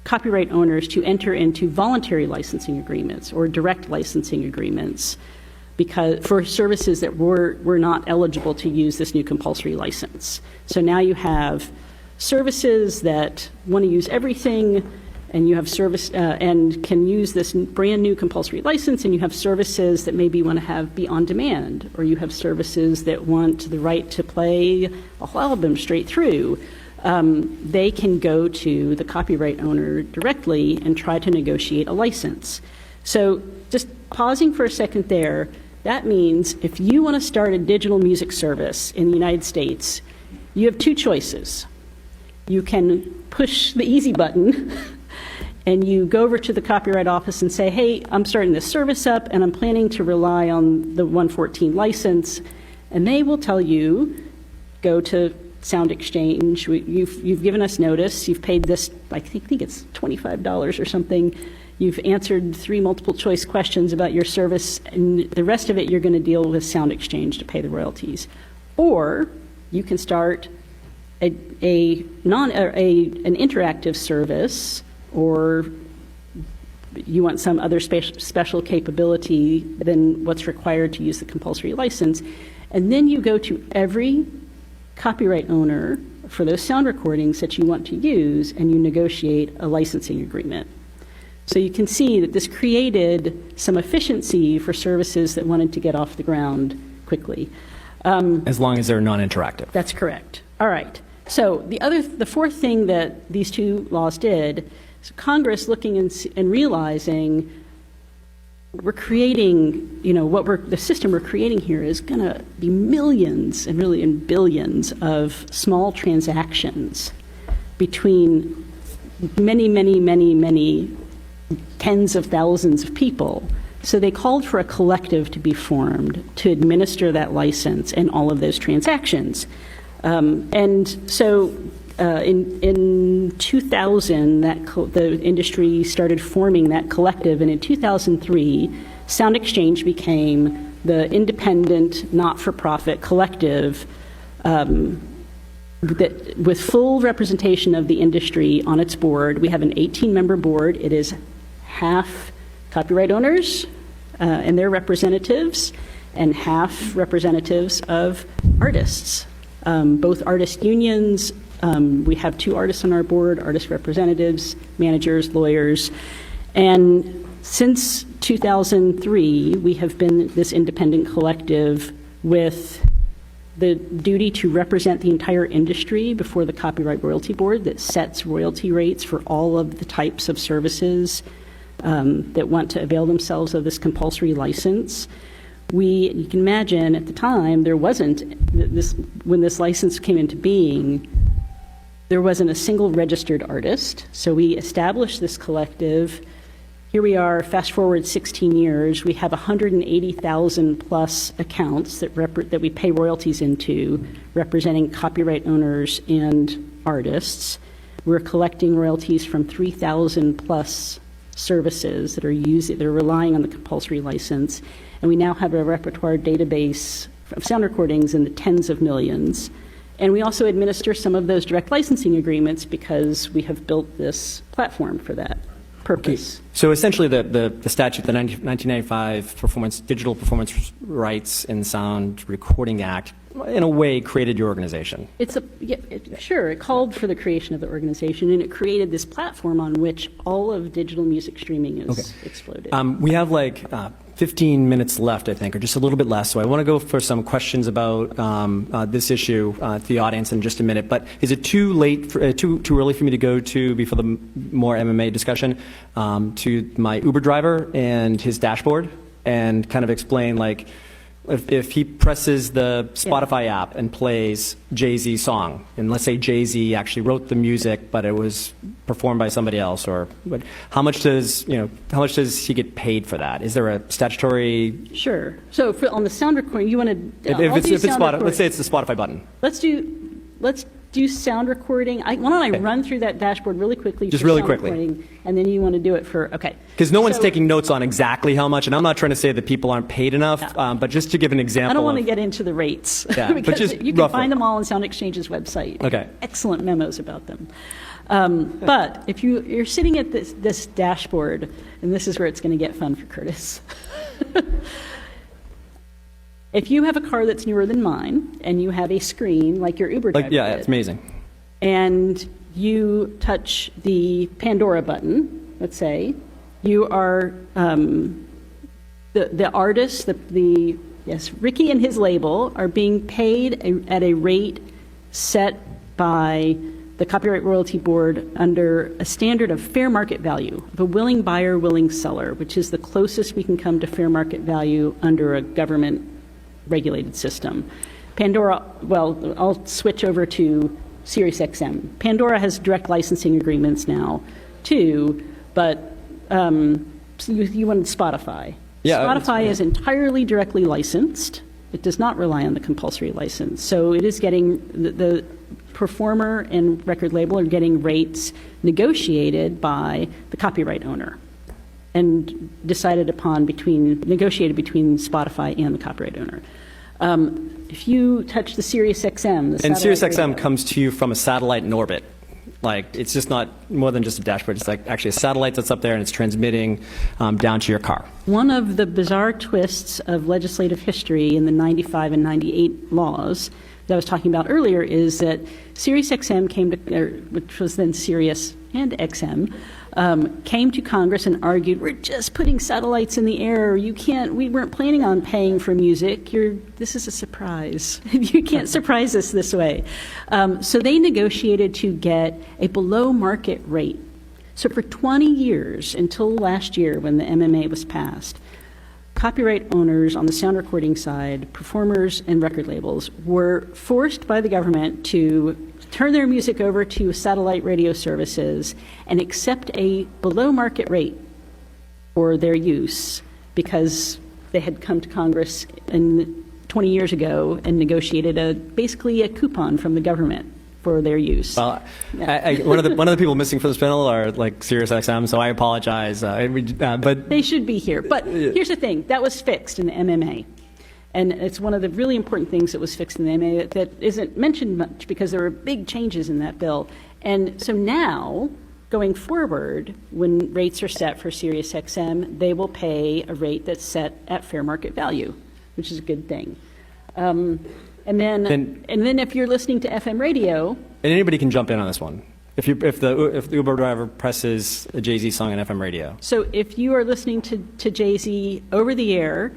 copyright owners to enter into voluntary licensing agreements or direct licensing agreements for services that were not eligible to use this new compulsory license. So now you have services that want to use everything, and you have service and can use this brand new compulsory license, and you have services that maybe want to be on demand, or you have services that want the right to play a whole album straight through. They can go to the copyright owner directly and try to negotiate a license. So just pausing for a second there, that means if you want to start a digital music service in the United States, you have two choices. You can push the easy button and you go over to the Copyright Office and say, hey, I'm starting this service up and I'm planning to rely on the 114 license. And they will tell you, go to SoundExchange, you've given us notice, you've paid this, I think it's $25 or something. You've answered 3 multiple choice questions about your service, and the rest of it you're going to deal with SoundExchange to pay the royalties. Or you can start an interactive service, or you want some other special capability than what's required to use the compulsory license, and then you go to every copyright owner for those sound recordings that you want to use, and you negotiate a licensing agreement. So you can see that this created some efficiency for services that wanted to get off the ground quickly. As long as they're non-interactive. That's correct. All right. So the fourth thing that these two laws did is Congress looking and realizing we're creating, the system we're creating here is going to be millions and really in billions of small transactions between many, many, many, many tens of thousands of people. So they called for a collective to be formed to administer that license and all of those transactions. And so in 2000, the industry started forming that collective, and in 2003, SoundExchange became the independent, not-for-profit collective with full representation of the industry on its board. We have an 18-member board. It is half copyright owners and their representatives, and half representatives of artists. Both artist unions, we have 2 artists on our board, artist representatives, managers, lawyers. And since 2003, we have been this independent collective with the duty to represent the entire industry before the Copyright Royalty Board that sets royalty rates for all of the types of services that want to avail themselves of this compulsory license. You can imagine at the time there wasn't when this license came into being, there wasn't a single registered artist. So we established this collective. Here we are, fast forward 16 years, we have 180,000 plus accounts that we pay royalties into, representing copyright owners and artists. We're collecting royalties from 3,000 plus services that are relying on the compulsory license. And we now have a repertoire database of sound recordings in the tens of millions. And we also administer some of those direct licensing agreements because we have built this platform for that purpose. So essentially the statute, the 1995 Digital Performance Rights in Sound Recording Act, in a way created your organization. Sure, it called for the creation of the organization, and it created this platform on which all of digital music streaming is exploded. We have 15 minutes left, I think, or just a little bit less. So I want to go for some questions about this issue to the audience in just a minute. But is it too late, too early for me to go to, before the more MMA discussion, to my Uber driver and his dashboard and kind of explain, if he presses the Spotify app and plays Jay-Z's song, and let's say Jay-Z actually wrote the music, but it was performed by somebody else, but how much does he get paid for that? Is there a statutory? Sure. So on the sound recording, you want to? If it's Spotify, let's say it's the Spotify button. Let's do sound recording. Why don't I run through that dashboard really quickly? Just really quickly. And then you want to do it for, okay. Because no one's taking notes on exactly how much, and I'm not trying to say that people aren't paid enough, but just to give an example. I don't want to get into the rates. Yeah, because but just you can find them all on SoundExchange's website. Okay. Excellent memos about them. But if you're sitting at this dashboard, and this is where it's going to get fun for Curtis. If you have a car that's newer than mine, and you have a screen like your Uber driver did, it's amazing. And you touch the Pandora button, let's say, you are the artist, Ricky and his label are being paid at a rate set by the Copyright Royalty Board under a standard of fair market value, of a willing buyer, willing seller, which is the closest we can come to fair market value under a government regulated system. Pandora, I'll switch over to SiriusXM. Pandora has direct licensing agreements now, too, but you wanted Spotify. Yeah, Spotify is entirely directly licensed. It does not rely on the compulsory license. So it is getting, the performer and record label are getting rates negotiated by the copyright owner and negotiated between Spotify and the copyright owner. If you touch the SiriusXM, and SiriusXM comes to you from a satellite in orbit. It's just not more than just a dashboard. It's actually a satellite that's up there, and it's transmitting down to your car. One of the bizarre twists of legislative history in the 95 and 98 laws that I was talking about earlier is that SiriusXM which was then Sirius and XM, came to Congress and argued, we're just putting satellites in the air. We weren't planning on paying for music. This is a surprise. You can't surprise us this way. So they negotiated to get a below market rate. So for 20 years, until last year when the MMA was passed, copyright owners on the sound recording side, performers and record labels, were forced by the government to turn their music over to satellite radio services and accept a below market rate for their use because they had come to Congress 20 years ago and negotiated basically a coupon from the government for their use. Well, one of the people missing from this panel are like Sirius XM, so I apologize. But they should be here. But here's the thing: that was fixed in the MMA, and it's one of the really important things that was fixed in the MMA that isn't mentioned much because there were big changes in that bill. And so now, going forward, when rates are set for Sirius XM, they will pay a rate that's set at fair market value, which is a good thing. And then if you're listening to FM radio, and anybody can jump in on this one. If the Uber driver presses a Jay-Z song on FM radio. So if you are listening to Jay-Z over the air,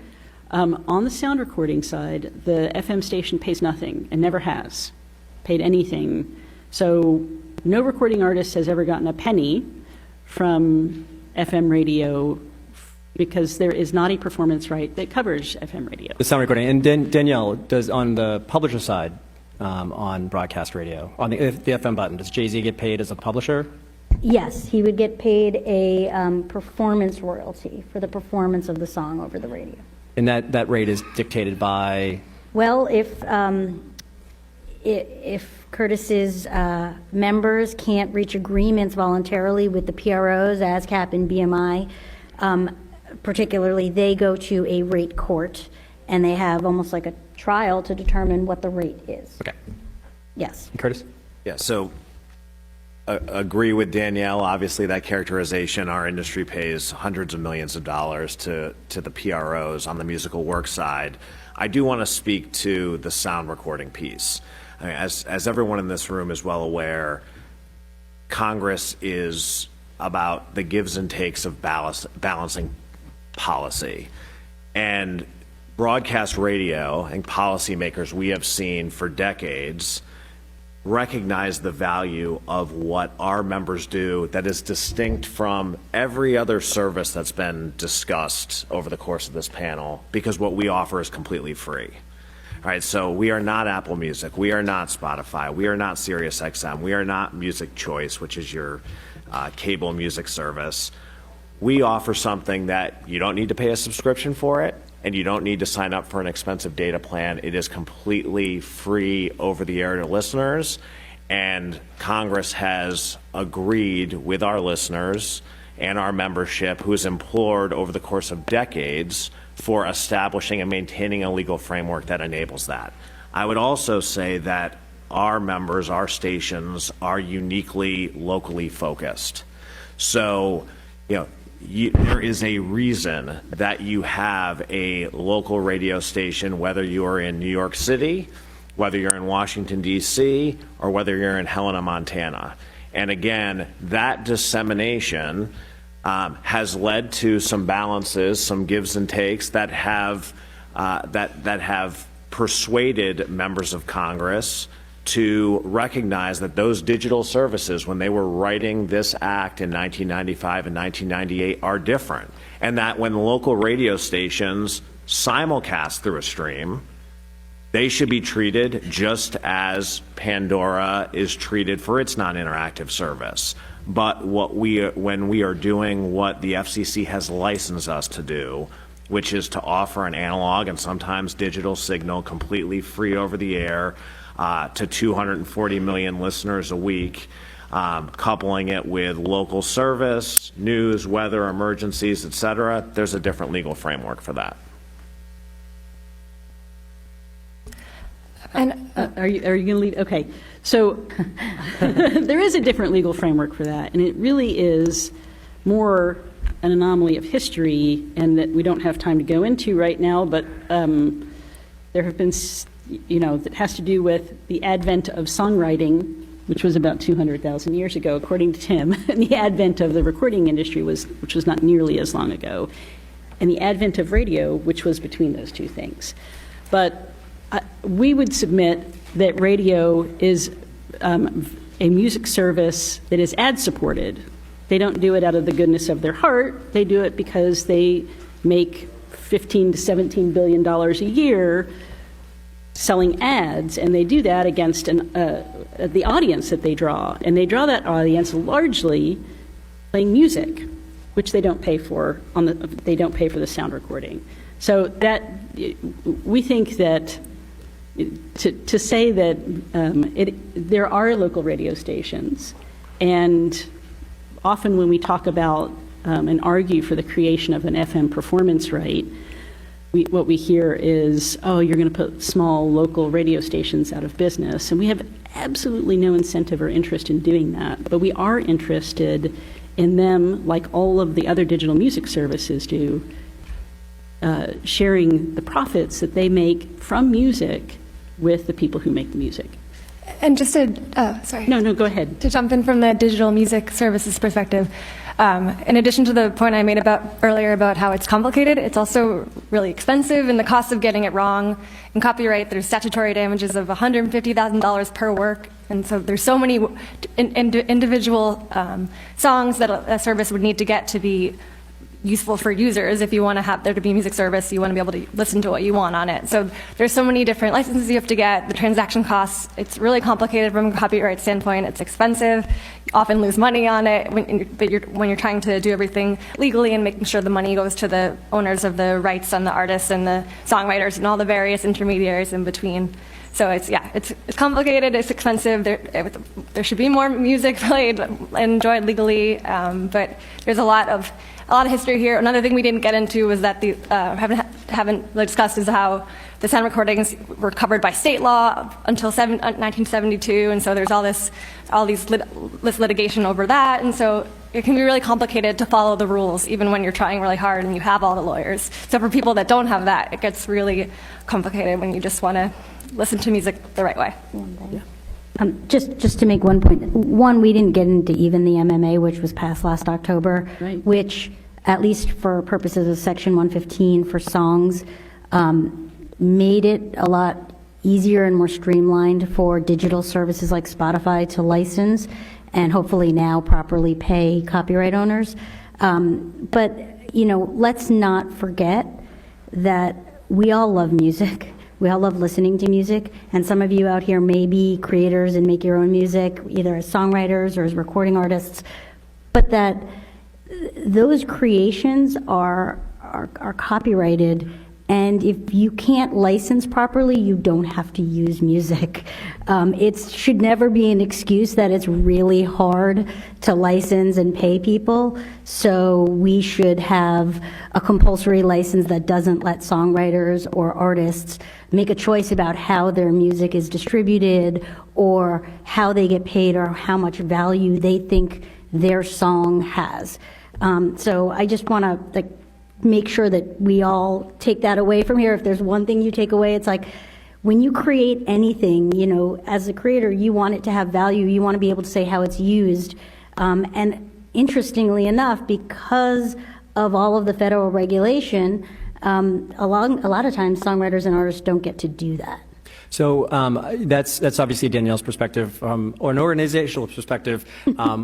on the sound recording side, the FM station pays nothing and never has paid anything. So no recording artist has ever gotten a penny from FM radio because there is not a performance right that covers FM radio. The sound recording. And Danielle, does on the publisher side, on broadcast radio, on the FM button, does Jay-Z get paid as a publisher? Yes, he would get paid a performance royalty for the performance of the song over the radio. And that rate is dictated by? Well, if Curtis's members can't reach agreements voluntarily with the PROs, ASCAP and BMI, particularly, they go to a rate court, and they have almost like a trial to determine what the rate is. Okay. Yes. And Curtis? Yeah, so agree with Danielle. Obviously, that characterization, our industry pays hundreds of millions of dollars to the PROs on the musical work side. I do want to speak to the sound recording piece. I mean, as everyone in this room is well aware, Congress is about the gives and takes of balancing policy. And broadcast radio and policymakers we have seen for decades recognize the value of what our members do that is distinct from every other service that's been discussed over the course of this panel, because what we offer is completely free. All right, so we are not Apple Music, we are not Spotify, we are not Sirius XM, we are not Music Choice, which is your cable music service. We offer something that you don't need to pay a subscription for it, and you don't need to sign up for an expensive data plan. It is completely free over the air to listeners, and Congress has agreed with our listeners and our membership, who has implored over the course of decades for establishing and maintaining a legal framework that enables that. I would also say that our members, our stations, are uniquely locally focused. So, there is a reason that you have a local radio station, whether you are in New York City, whether you're in Washington, D.C., or whether you're in Helena, Montana. And again, that dissemination has led to some balances, some gives and takes that have persuaded members of Congress to recognize that those digital services, when they were writing this act in 1995 and 1998, are different. And that when local radio stations simulcast through a stream, they should be treated just as Pandora is treated for its non-interactive service. But when we are doing what the FCC has licensed us to do, which is to offer an analog and sometimes digital signal completely free over the air, to 240 million listeners a week, coupling it with local service, news, weather, emergencies, et cetera, there's a different legal framework for that. And are you going to leave? Okay. So there is a different legal framework for that, and it really is more an anomaly of history, and that we don't have time to go into right now, but there have been, that has to do with the advent of songwriting which was about 200,000 years ago, according to Tim, and the advent of the recording industry, which was not nearly as long ago, and the advent of radio, which was between those two things. But we would submit that radio is a music service that is ad-supported. They don't do it out of the goodness of their heart. They do it because they make $15 to $17 billion a year selling ads, and they do that against the audience that they draw. And they draw that audience largely playing music, which they don't pay for they don't pay for the sound recording. So that we think that to say that there are local radio stations, and often when we talk about and argue for the creation of an FM performance right, what we hear is, oh, you're going to put small local radio stations out of business. And we have absolutely no incentive or interest in doing that. But we are interested in them, like all of the other digital music services do, sharing the profits that they make from music with the people who make the music. And just to, sorry. No, go ahead. To jump in from the digital music services perspective, in addition to the point I made earlier about how it's complicated, it's also really expensive, and the cost of getting it wrong. In copyright, there's statutory damages of $150,000 per work, and so there's so many individual songs that a service would need to get to be useful for users. If you want to have there to be a music service, you want to be able to listen to what you want on it. So there's so many different licenses you have to get, the transaction costs. It's really complicated from a copyright standpoint. It's expensive. You often lose money on it when you're trying to do everything legally and making sure the money goes to the owners of the rights and the artists and the songwriters and all the various intermediaries in between. So it's complicated, it's expensive. There should be more music played and enjoyed legally, but there's a lot of history here. Another thing we didn't get into was that haven't discussed is how the sound recordings were covered by state law until 1972, and so there's all this litigation over that, and so it can be really complicated to follow the rules, even when you're trying really hard and you have all the lawyers. So for people that don't have that, it gets really complicated when you just want to listen to music the right way. Just to make one point. One, we didn't get into even the MMA, which was passed last October, right, which, at least for purposes of Section 115 for songs, made it a lot easier and more streamlined for digital services like Spotify to license and hopefully now properly pay copyright owners. But, let's not forget that we all love music. We all love listening to music, and some of you out here may be creators and make your own music, either as songwriters or as recording artists, but that those creations are copyrighted, and if you can't license properly, you don't have to use music. It should never be an excuse that it's really hard to license and pay people, so we should have a compulsory license that doesn't let songwriters or artists make a choice about how their music is distributed or how they get paid or how much value they think their song has. So I just want to make sure that we all take that away from here. If there's one thing you take away, it's like when you create anything, as a creator, you want it to have value. You want to be able to say how it's used. And interestingly enough, because of all of the federal regulation, a lot of times songwriters and artists don't get to do that. So that's obviously Danielle's perspective, or an organizational perspective.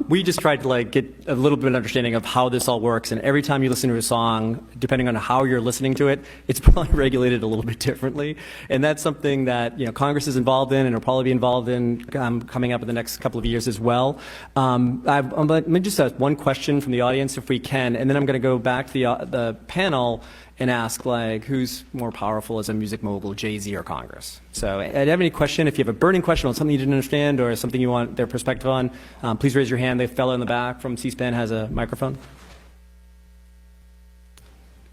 We just tried to get a little bit of understanding of how this all works. And every time you listen to a song, depending on how you're listening to it, it's probably regulated a little bit differently. And that's something that Congress is involved in and will probably be involved in coming up in the next couple of years as well. Let me just ask one question from the audience, if we can, and then I'm going to go back to the panel and ask who's more powerful as a music mogul, Jay-Z or Congress? So if you have any question, if you have a burning question on something you didn't understand or something you want their perspective on, please raise your hand. The fellow in the back from C-SPAN has a microphone.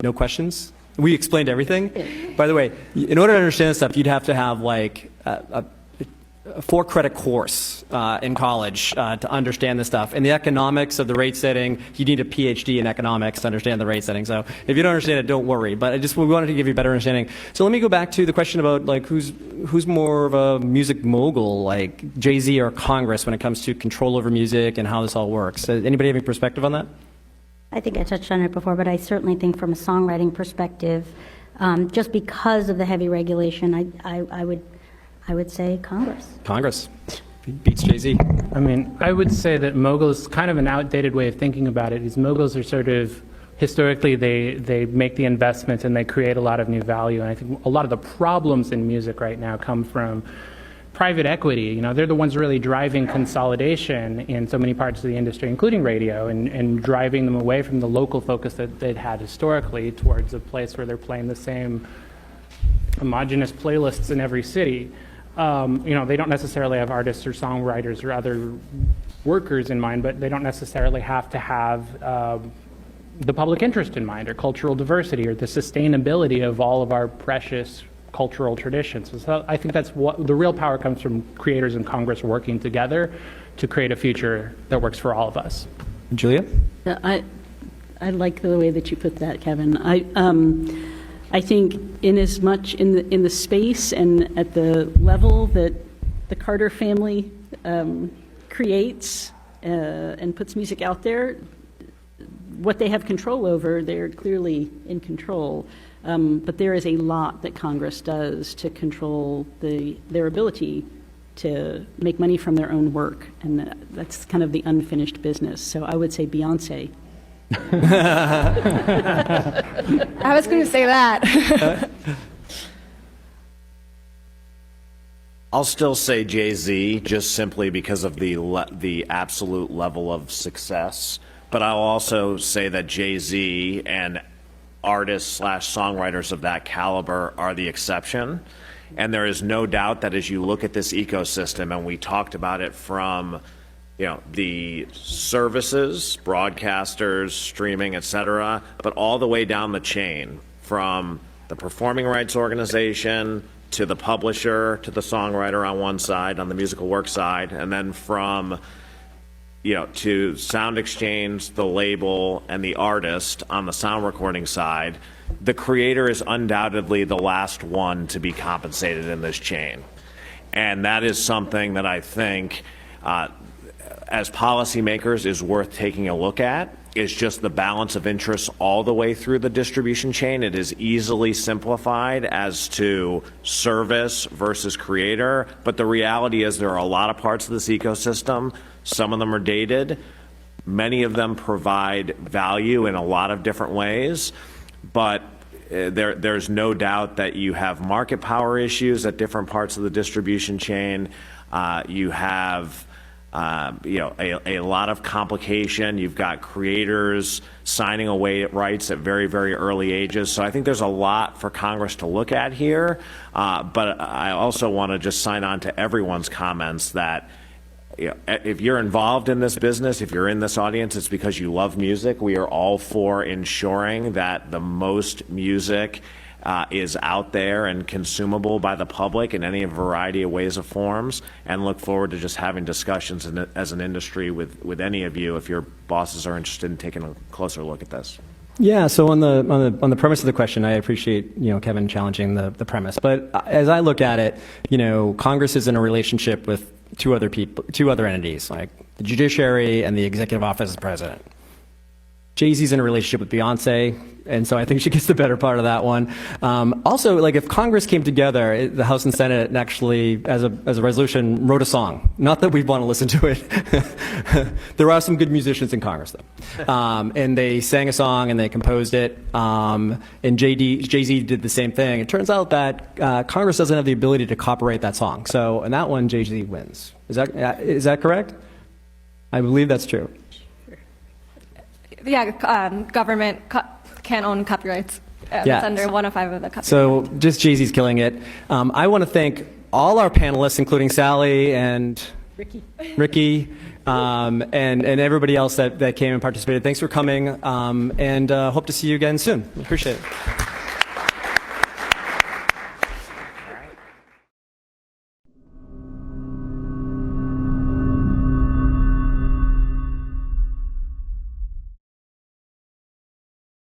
No questions? We explained everything. By the way, in order to understand this stuff, you'd have to have 4-credit course in college to understand this stuff. And the economics of the rate setting, you need a PhD in economics to understand the rate setting. So if you don't understand it, don't worry. But we wanted to give you a better understanding. So let me go back to the question about like who's more of a music mogul, like Jay-Z or Congress, when it comes to control over music and how this all works. Anybody have any perspective on that? I think I touched on it before, but I certainly think from a songwriting perspective, just because of the heavy regulation, I would say Congress. Congress beats Jay-Z. I mean, I would say that Mogul is kind of an outdated way of thinking about it. These Moguls are sort of, historically, they make the investments and they create a lot of new value. And I think a lot of the problems in music right now come from private equity. You know, they're the ones really driving consolidation in so many parts of the industry, including radio, and driving them away from the local focus that they'd had historically towards a place where they're playing the same homogenous playlists in every city. You know, they don't necessarily have artists or songwriters or other workers in mind, but they don't necessarily have to have the public interest in mind, or cultural diversity, or the sustainability of all of our precious cultural traditions. So I think that's what the real power comes from: creators and Congress working together to create a future that works for all of us. Julia? I like the way that you put that, Kevin. I think in as much in the space and at the level that the Carter family creates and puts music out there, what they have control over, they're clearly in control. But there is a lot that Congress does to control their ability to make money from their own work, and that's kind of the unfinished business. So I would say Beyonce. I was going to say that. I'll still say Jay-Z, just simply because of the absolute level of success. But I'll also say that Jay-Z and artists/songwriters of that caliber are the exception. And there is no doubt that as you look at this ecosystem, and we talked about it from, you know, the services, broadcasters, streaming, et cetera, but all the way down the chain, from the performing rights organization to the publisher to the songwriter on one side, on the musical work side, and then from, you know, to SoundExchange, the label, and the artist on the sound recording side. The creator is undoubtedly the last one to be compensated in this chain. And that is something that I think, as policymakers, is worth taking a look at. It's just the balance of interests all the way through the distribution chain. It is easily simplified as to service versus creator, but the reality is there are a lot of parts of this ecosystem. Some of them are dated. Many of them provide value in a lot of different ways, but there's no doubt that you have market power issues at different parts of the distribution chain. You have you know, a lot of complication. You've got creators signing away rights at very, very early ages. So I think there's a lot for Congress to look at here. But I also want to just sign on to everyone's comments that, you know, if you're involved in this business, if you're in this audience, it's because you love music. We are all for ensuring that the most music is out there and consumable by the public in any variety of ways of forms, and look forward to just having discussions as an industry with any of you if your bosses are interested in taking a closer look at this. Yeah, so on the premise of the question, I appreciate, you know, Kevin challenging the premise. But as I look at it, you know, Congress is in a relationship with two other entities, like the judiciary and the executive office of the president. Jay-Z's in a relationship with Beyonce, and so I think she gets the better part of that one. Also, like, if Congress came together, the House and Senate, and actually, as a resolution, wrote a song. Not that we want to listen to it. There are some good musicians in Congress, though. And they sang a song and they composed it. And Jay-Z did the same thing. It turns out that Congress doesn't have the ability to copyright that song. So, in that one, Jay-Z wins. Is that correct? I believe that's true. Yeah, government can't own copyrights. Yeah. It's under 105 of the copyright. So just Jay-Z's killing it. I want to thank all our panelists, including Sally and Ricky, and everybody else that came and participated. Thanks for coming, and hope to see you again soon. Appreciate it.